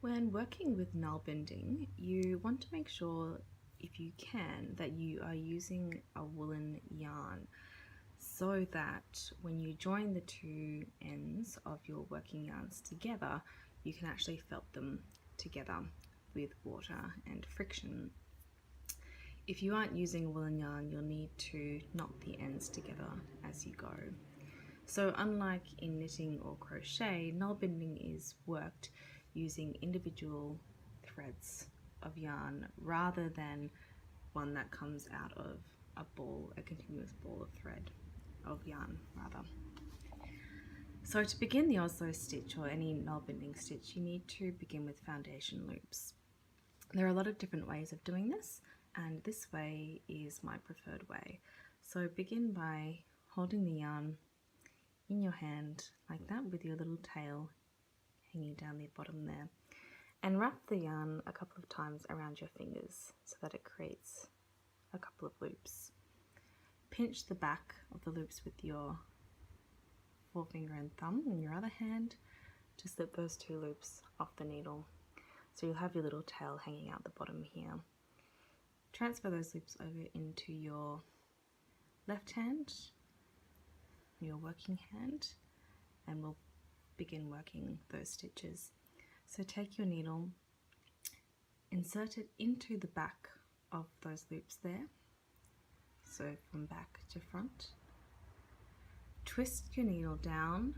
When working with nalbinding, you want to make sure, if you can, that you are using a woolen yarn so that when you join the two ends of your working yarns together, you can actually felt them together with water and friction. If you aren't using woolen yarn, you'll need to knot the ends together as you go. So unlike in knitting or crochet, nalbinding is worked using individual threads of yarn rather than one that comes out of a continuous ball of thread of yarn rather. So to begin the Oslo Stitch or any Nålbinding stitch, you need to begin with foundation loops. There are a lot of different ways of doing this, and this way is my preferred way. So begin by holding the yarn in your hand like that with your little tail hanging down the bottom there, and wrap the yarn a couple of times around your fingers so that it creates a couple of loops. Pinch the back of the loops with your forefinger and thumb in your other hand to slip those two loops off the needle. So you'll have your little tail hanging out the bottom here. Transfer those loops over into your left hand, your working hand, and we'll begin working those stitches. So take your needle, insert it into the back of those loops there, so from back to front. Twist your needle down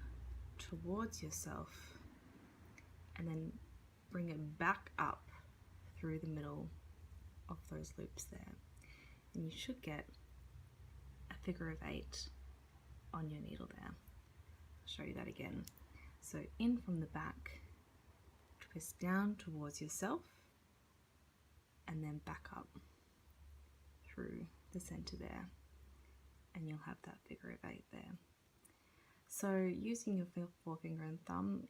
towards yourself and then bring it back up through the middle of those loops there, and you should get a figure of 8 on your needle there. I'll show you that again. So in from the back, twist down towards yourself, and then back up through the center there, and you'll have that figure of 8 there. So using your forefinger and thumb,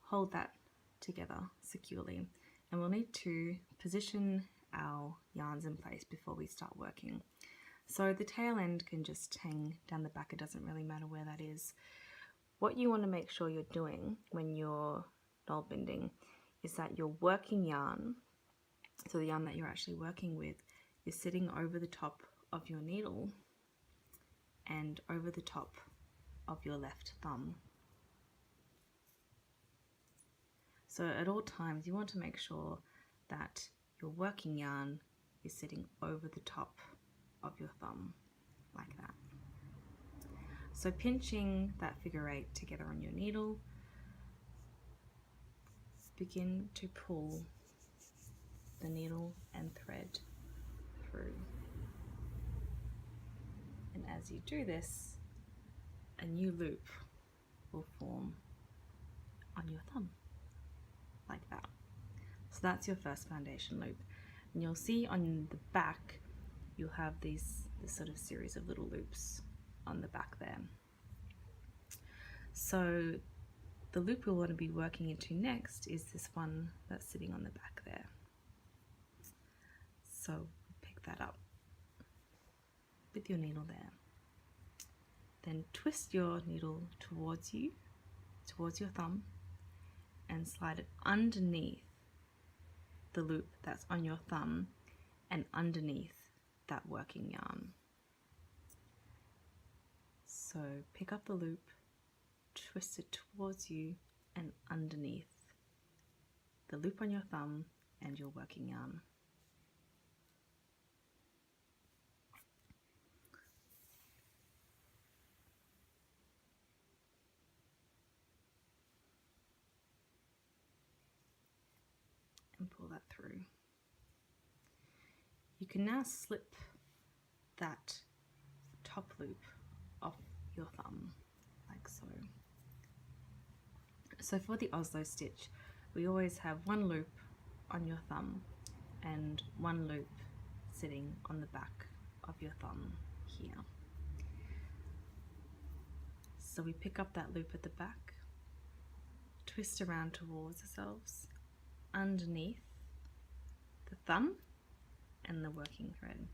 hold that together securely, and we'll need to position our yarns in place before we start working. So the tail end can just hang down the back, it doesn't really matter where that is. What you want to make sure you're doing when you're Nålbinding is that your working yarn, so the yarn that you're actually working with, is sitting over the top of your needle and over the top of your left thumb. So at all times you want to make sure that your working yarn is sitting over the top of your thumb like that. So pinching that figure 8 together on your needle, begin to pull the needle and thread through. And as you do this, a new loop will form on your thumb, like that. So that's your first foundation loop. And you'll see on the back, you'll have this sort of series of little loops on the back there. So the loop we'll want to be working into next is this one that's sitting on the back there. So pick that up with your needle there. Then twist your needle towards you, towards your thumb, and slide it underneath the loop that's on your thumb and underneath that working yarn. So pick up the loop, twist it towards you and underneath the loop on your thumb and your working yarn. And pull that through. You can now slip that top loop off your thumb, like so. So for the Oslo stitch, we always have one loop on your thumb and one loop sitting on the back of your thumb here. So we pick up that loop at the back, twist around towards ourselves, underneath the thumb and the working thread.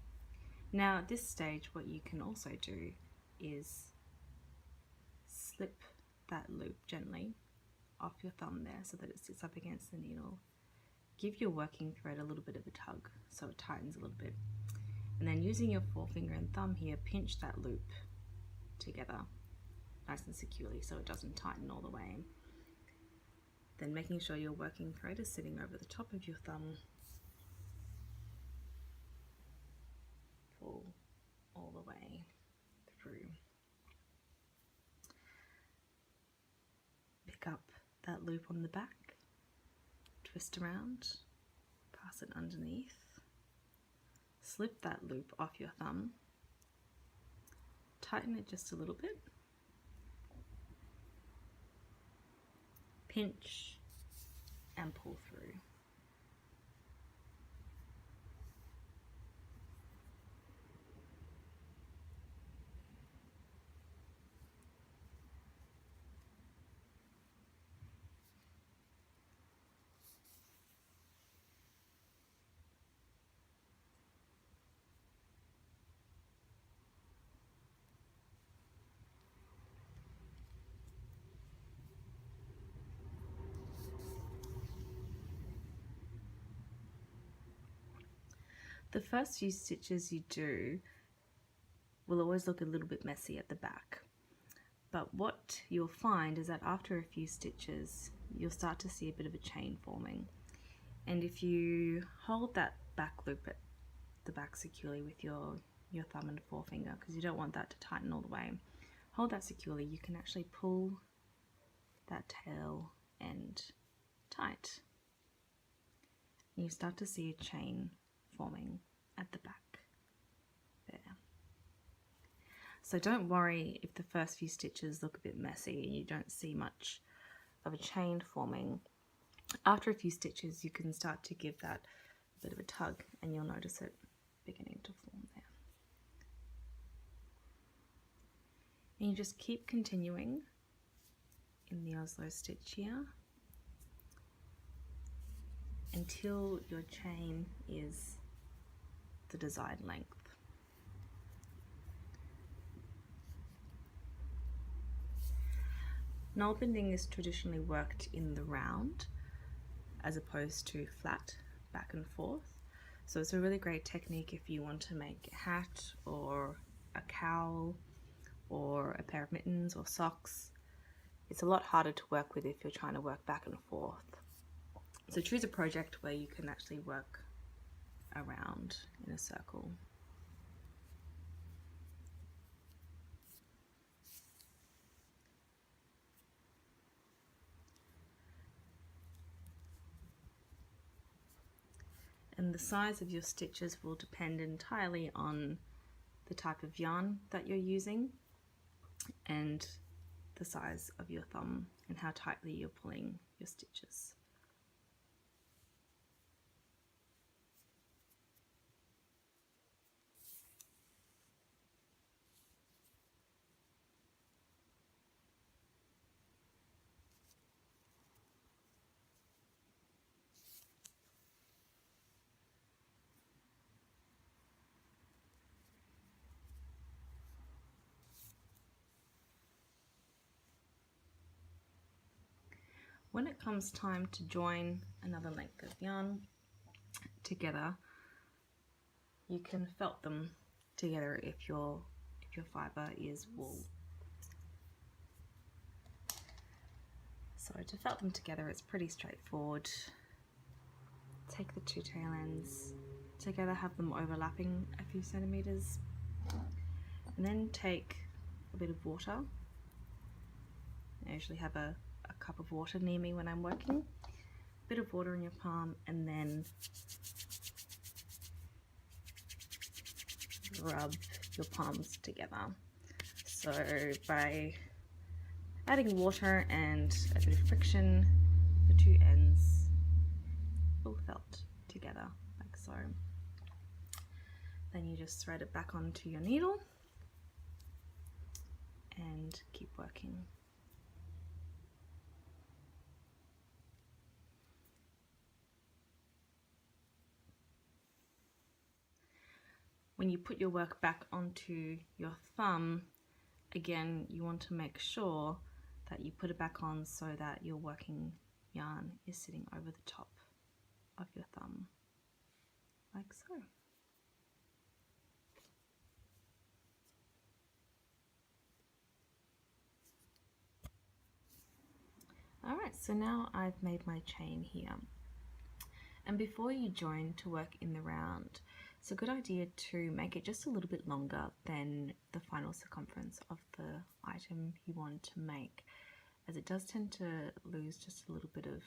Now at this stage, what you can also do is slip that loop gently off your thumb there so that it sits up against the needle. Give your working thread a little bit of a tug so it tightens a little bit. And then using your forefinger and thumb here, pinch that loop together nice and securely so it doesn't tighten all the way. Then making sure your working thread is sitting over the top of your thumb. Pull all the way through. Pick up that loop on the back, twist around, pass it underneath, slip that loop off your thumb, tighten it just a little bit, pinch and pull through. The first few stitches you do will always look a little bit messy at the back, but what you'll find is that after a few stitches you'll start to see a bit of a chain forming, and if you hold that back loop at the back securely with your thumb and forefinger, because you don't want that to tighten all the way, hold that securely, you can actually pull that tail end tight and you start to see a chain forming at the back there. So don't worry if the first few stitches look a bit messy and you don't see much of a chain forming. After a few stitches you can start to give that a bit of a tug and you'll notice it beginning to form there. And you just keep continuing in the Oslo Stitch here until your chain is the desired length. Nalbinding is traditionally worked in the round as opposed to flat back and forth, so it's a really great technique if you want to make a hat or a cowl or a pair of mittens or socks. It's a lot harder to work with if you're trying to work back and forth. So choose a project where you can actually work around in a circle. And the size of your stitches will depend entirely on the type of yarn that you're using and the size of your thumb and how tightly you're pulling your stitches. When it comes time to join another length of yarn together, you can felt them together if your fibre is wool. So to felt them together, it's pretty straightforward. Take the two tail ends together, have them overlapping a few centimeters, and then take a bit of water. I usually have a cup of water near me when I'm working. A bit of water in your palm, and then rub your palms together. So by adding water and a bit of friction, the two ends will felt together like so. Then you just thread it back onto your needle and keep working. When you put your work back onto your thumb, again, you want to make sure that you put it back on so that your working yarn is sitting over the top of your thumb, like so. Alright, so now I've made my chain here. And before you join to work in the round, it's a good idea to make it just a little bit longer than the final circumference of the item you want to make, as it does tend to lose just a little bit of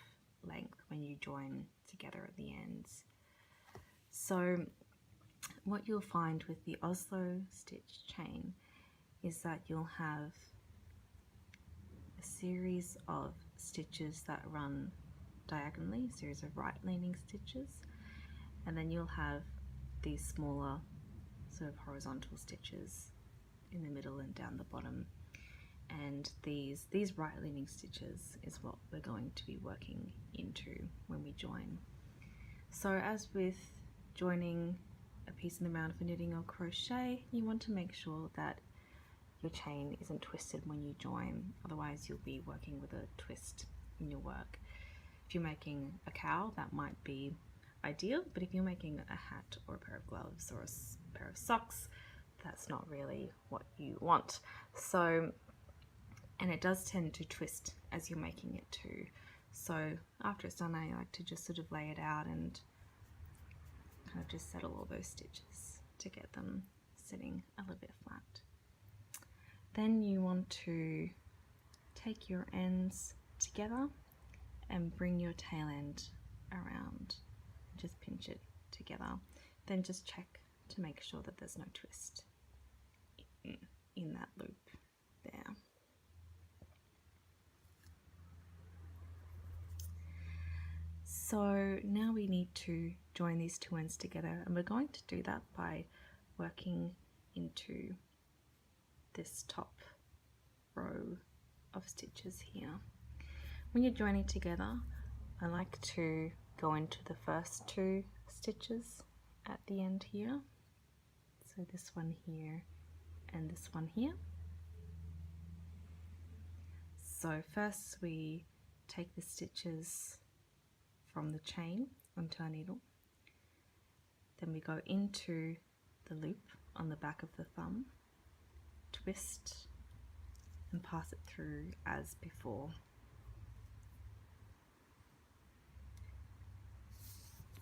length when you join together at the ends. So what you'll find with the Oslo Stitch chain is that you'll have a series of stitches that run diagonally, a series of right leaning stitches, and then you'll have these smaller sort of horizontal stitches in the middle and down the bottom, and these right leaning stitches is what we're going to be working into when we join. So as with joining a piece in the round for knitting or crochet, you want to make sure that your chain isn't twisted when you join, otherwise you'll be working with a twist in your work. If you're making a cowl, that might be ideal, but if you're making a hat or a pair of gloves or a pair of socks, that's not really what you want. So, and it does tend to twist as you're making it too. So after it's done, I like to just sort of lay it out and kind of just settle all those stitches to get them sitting a little bit flat. Then you want to take your ends together and bring your tail end around. Just pinch it together. Then just check to make sure that there's no twist in that loop there. So now we need to join these two ends together, and we're going to do that by working into this top row of stitches here. When you're joining together, I like to go into the first two stitches at the end here. So this one here and this one here. So first we take the stitches from the chain onto our needle. Then we go into the loop on the back of the thumb, twist and pass it through as before.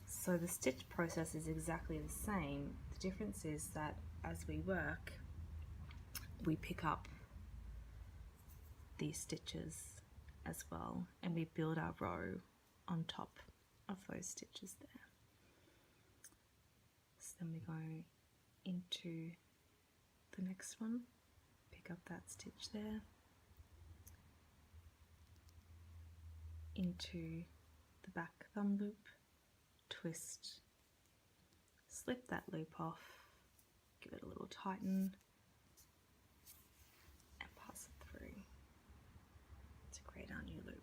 So the stitch process is exactly the same. The difference is that as we work, we pick up these stitches as well, and we build our row on top of those stitches there. So then we go into the next one, pick up that stitch there, into the back thumb loop, twist, slip that loop off, give it a little tighten, and pass it through to create our new loop.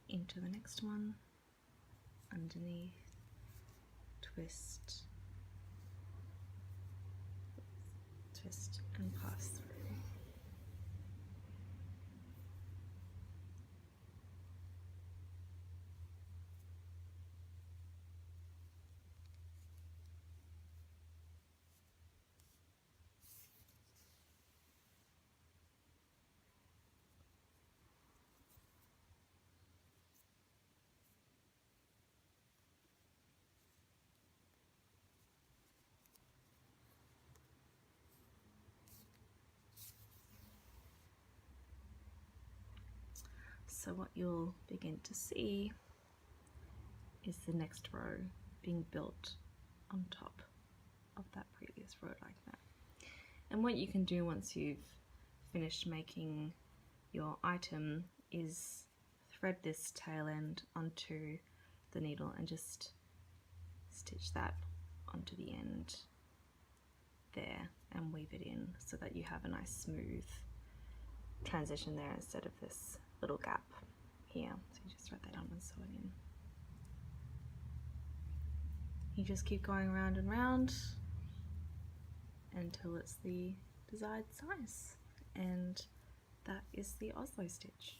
Into the next one, underneath, twist, twist and pass through. So what you'll begin to see is the next row being built on top of that previous row like that. And what you can do once you've finished making your item is thread this tail end onto the needle and just stitch that onto the end there and weave it in so that you have a nice smooth transition there instead of this little gap here. So you just thread that on and sew it in. You just keep going round and round until it's the desired size, and that is the Oslo stitch.